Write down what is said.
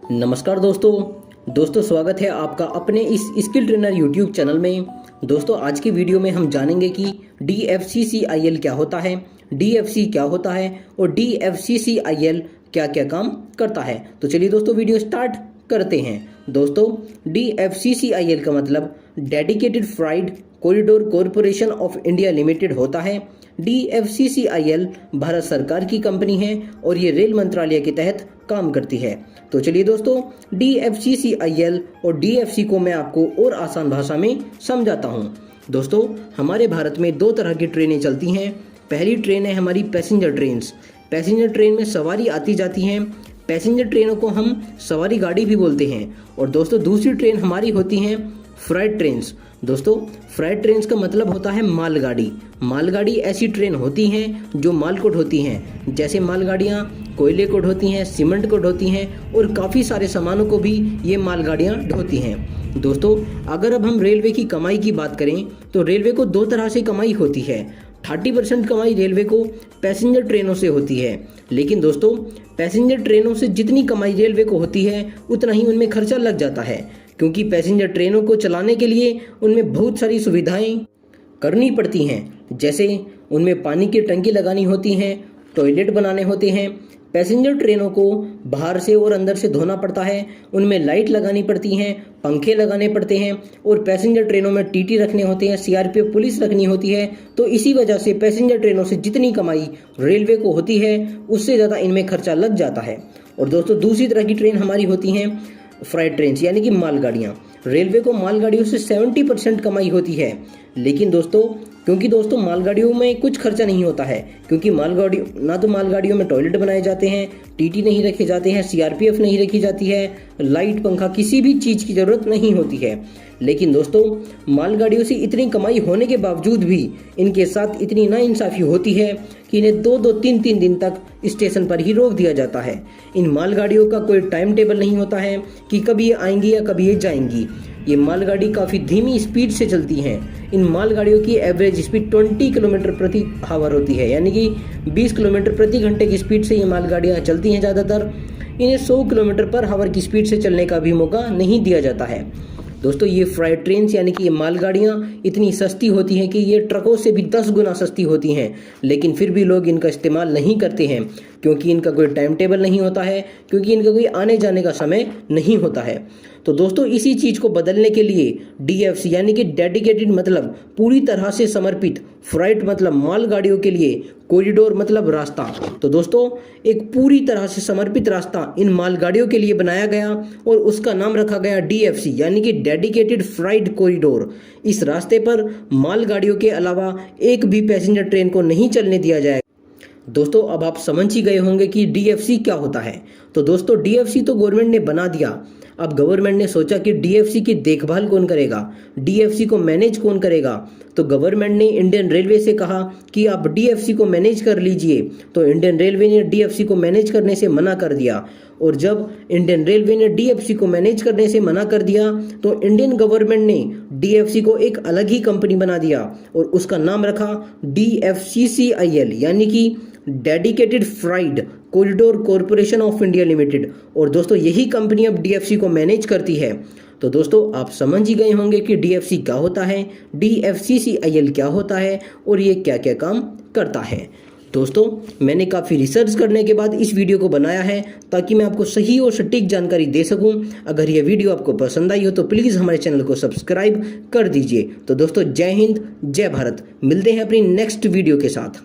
नमस्कार दोस्तों स्वागत है आपका अपने इस स्किल ट्रेनर यूट्यूब चैनल में। दोस्तों आज की वीडियो में हम जानेंगे कि DFCCIL क्या होता है, DFC क्या होता है और DFCCIL क्या क्या काम करता है। तो चलिए दोस्तों वीडियो स्टार्ट करते हैं। दोस्तों DFCCIL का मतलब dedicated freight corridor corporation of India limited होता है। DFCCIL भारत सरकार की कंपनी है और ये रेल मंत्रालय के तहत काम करती है। तो चलिए दोस्तों DFCCIL और DFC को मैं आपको और आसान भाषा में समझाता हूँ। दोस्तों हमारे भारत में दो तरह की ट्रेनें चलती हैं। पहली ट्रेन है हमारी पैसेंजर ट्रेन्स। पैसेंजर ट्रेन में सवारी आती जाती हैं। पैसेंजर ट्रेनों को हम सवारी गाड़ी भी बोलते हैं। और दोस्तों दूसरी ट्रेन हमारी होती हैं फ्राइट ट्रेन्स। दोस्तों फ्राइट ट्रेन्स का मतलब होता है मालगाड़ी। मालगाड़ी ऐसी ट्रेन होती हैं जो माल को ढोती हैं, जैसे मालगाड़ियाँ कोयले को ढोती हैं, सीमेंट को ढोती हैं और काफ़ी सारे सामानों को भी ये मालगाड़ियाँ ढोती हैं। दोस्तों अगर अब हम रेलवे की कमाई की बात करें तो रेलवे को दो तरह से कमाई होती है। 30% कमाई रेलवे को पैसेंजर ट्रेनों से होती है, लेकिन दोस्तों पैसेंजर ट्रेनों से जितनी कमाई रेलवे को होती है उतना ही उनमें खर्चा लग जाता है, क्योंकि पैसेंजर ट्रेनों को चलाने के लिए उनमें बहुत सारी सुविधाएं करनी पड़ती हैं, जैसे उनमें पानी की टंकी लगानी होती हैं, टॉयलेट बनाने होते हैं। पैसेंजर ट्रेनों को बाहर से और अंदर से धोना पड़ता है, उनमें लाइट लगानी पड़ती हैं, पंखे लगाने पड़ते हैं और पैसेंजर ट्रेनों में TT रखने होते हैं, CRPF पुलिस रखनी होती है। तो इसी वजह से पैसेंजर ट्रेनों से जितनी कमाई रेलवे को होती है उससे ज़्यादा इनमें खर्चा लग जाता है। और दोस्तों दूसरी तरह की ट्रेन हमारी होती हैं फ्राइट ट्रेन्स यानी कि मालगाड़ियाँ। रेलवे को मालगाड़ियों से 70% कमाई होती है, लेकिन दोस्तों मालगाड़ियों में कुछ खर्चा नहीं होता है, क्योंकि मालगाड़ियों में टॉयलेट बनाए जाते हैं, TT नहीं रखे जाते हैं, CRPF नहीं रखी जाती है, लाइट पंखा किसी भी चीज़ की ज़रूरत नहीं होती है। लेकिन दोस्तों मालगाड़ियों से इतनी कमाई होने के बावजूद भी इनके साथ इतनी नाइंसाफ़ी होती है कि इन्हें 2-2, 3-3 दिन तक स्टेशन पर ही रोक दिया जाता है। इन मालगाड़ियों का कोई टाइम टेबल नहीं होता है कि कभी ये आएंगी या कभी ये जाएंगी। ये मालगाड़ी काफ़ी धीमी स्पीड से चलती हैं। इन मालगाड़ियों की एवरेज स्पीड 20 किलोमीटर प्रति आवर होती है, यानी कि 20 किलोमीटर प्रति घंटे की स्पीड से ये मालगाड़ियाँ चलती हैं। ज़्यादातर इन्हें 100 किलोमीटर पर आवर की स्पीड से चलने का भी मौका नहीं दिया जाता है। दोस्तों ये फ्राइट ट्रेन्स यानी कि ये मालगाड़ियाँ इतनी सस्ती होती हैं कि ये ट्रकों से भी 10 गुना सस्ती होती हैं, लेकिन फिर भी लोग इनका इस्तेमाल नहीं करते हैं, क्योंकि इनका कोई टाइम टेबल नहीं होता है, क्योंकि इनका कोई आने जाने का समय नहीं होता है। तो दोस्तों इसी चीज़ को बदलने के लिए DFC यानी कि डेडिकेटेड मतलब पूरी तरह से समर्पित, फ्राइट मतलब मालगाड़ियों के लिए, कॉरिडोर मतलब रास्ता, तो दोस्तों एक पूरी तरह से समर्पित रास्ता इन मालगाड़ियों के लिए बनाया गया और उसका नाम रखा गया DFC यानी कि डेडिकेटेड फ्राइट कॉरिडोर। इस रास्ते पर मालगाड़ियों के अलावा एक भी पैसेंजर ट्रेन को नहीं चलने दिया जाएगा। दोस्तों अब आप समझ ही गए होंगे कि DFC क्या होता है। तो दोस्तों DFC तो गवर्नमेंट ने बना दिया। अब गवर्नमेंट ने सोचा कि DFC की देखभाल कौन करेगा, DFC को मैनेज कौन करेगा। तो गवर्नमेंट ने इंडियन रेलवे से कहा कि आप DFC को मैनेज कर लीजिए। तो इंडियन रेलवे ने DFC को मैनेज करने से मना कर दिया। और जब इंडियन रेलवे ने DFC को मैनेज करने से मना कर दिया तो इंडियन गवर्नमेंट ने DFC को एक अलग ही कंपनी बना दिया और उसका नाम रखा DFCCIL यानी कि dedicated freight corridor corporation of India limited. और दोस्तों यही कंपनी अब DFC को मैनेज करती है। तो दोस्तों आप समझ ही गए होंगे कि DFC क्या होता है, DFCCIL क्या होता है और ये क्या क्या काम करता है। दोस्तों मैंने काफ़ी रिसर्च करने के बाद इस वीडियो को बनाया है ताकि मैं आपको सही और सटीक जानकारी दे सकूं। अगर ये वीडियो आपको पसंद आई हो तो प्लीज़ हमारे चैनल को सब्सक्राइब कर दीजिए। तो दोस्तों जय हिंद, जय भारत। मिलते हैं अपनी नेक्स्ट वीडियो के साथ।